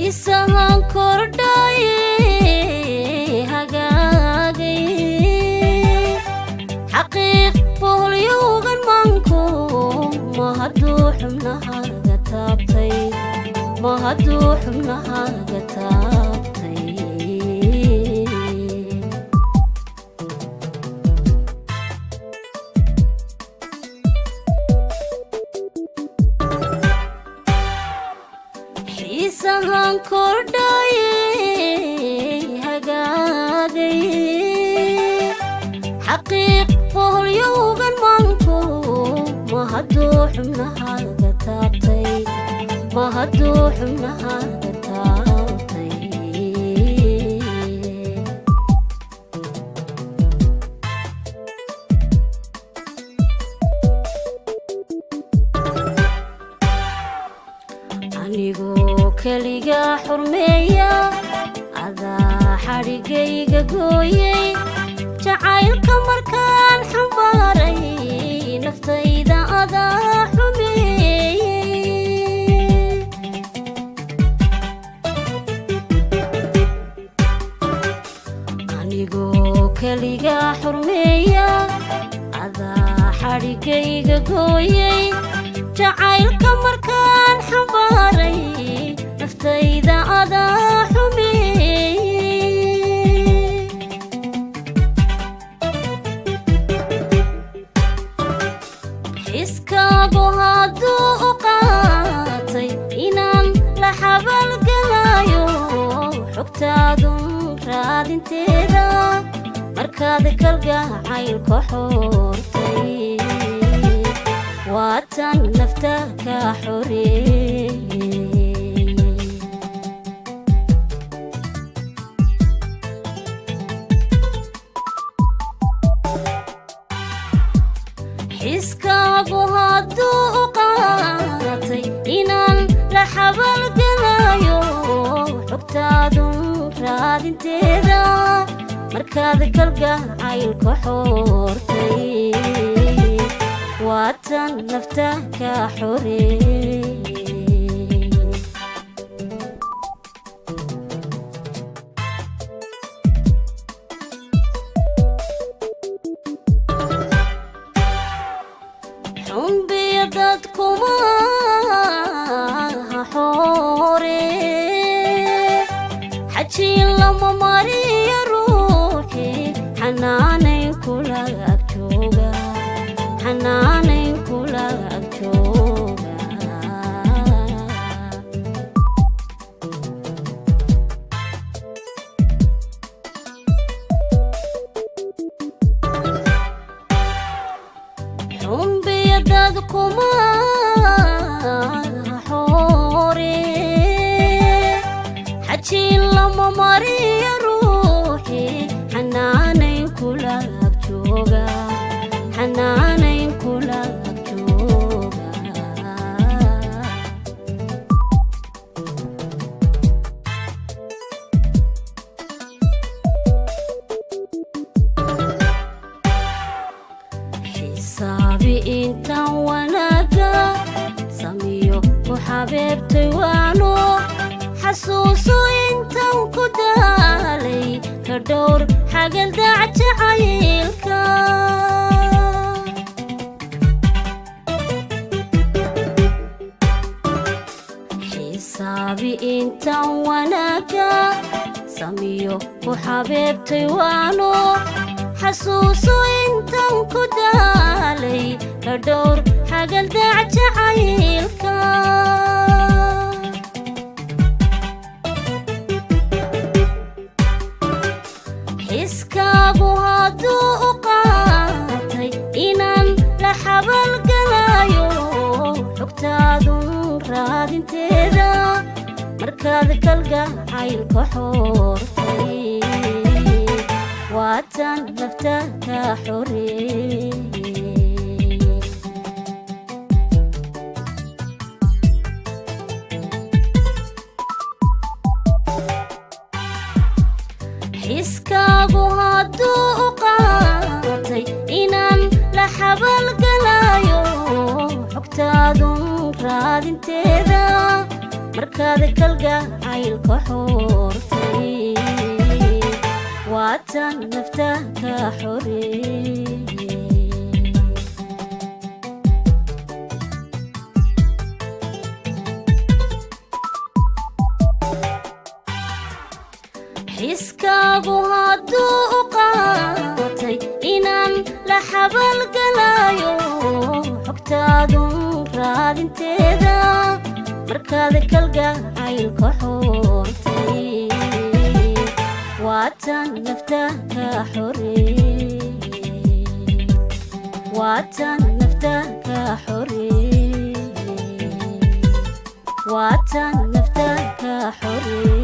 xiisahan kordhaye hagaagay xaqiiq boholyowgan manku ma hadduu xubnahaaga taabtay ma hadduu xubnahaaga taabtay xiisahan kordhaye hagaagay xaqiiq boholyowgan manku ma hadduu xubnahaaga taabtay ma hadduu xubnahaaga taabtay anigoo keliga xurmeeya adaa xadhigayga gooyay jacaylka markaan xambaaray naftayda adaa xumeeyey anigoo keliga xurmeeya adaa xadhigayga gooyay jacaylka markaan xambaaray naftayda adaa xumeeyey xiskaagu hadduu u qaatay inaan la xabalgalayo xogtaadun raadinteeda markaad kalgacaylka xoortay waatan nafta ka xoreeyey xiskaagu hadduu u qaatay inaan la xabalgalayo xogtaadun raadinteeda markaad kalgacaylka xoortay waatan nafta ka xoreeyey xumbiya dadkuma xoore xajiin lama mariya ruuxi xanaanayn kula ag jooga xanaanayn kula ag jooga xumbiya dadkuma xoore xajiin lama mariya ruuxi xanaanayn kula ag jooga xanaanayn kula ag jooga xisaabi intaan wanaaga samiyo ku xabeebtay waano xasuuso intaan ku daalay ka dhowr xagaldac jacaylka xisaabi intaan wanaaga samiyo ku xabeebtay waano xasuuso intaan ku daalay ka dhowr xagaldac jacaylka xiskaagu hadduu u qaatay inaan la xabalgalayo xogtaadun raadinteeda markaad kalgacaylka xoortay waatan nafta ka xoreeyey xiskaagu hadduu u qaatay inaan la xabalgalayo xogtaadun raadinteeda markaad kalgacaylka xortay waatan nafta ka xoreeyey iskaagu hadduu qaatay inaan la xabalgalayo xogtaadun raadinteeda markaad kalgacaylka xortay waatan nafta ka xoreeyey waatan nafta ka xoreeyey waatan nafta ka xoreeyey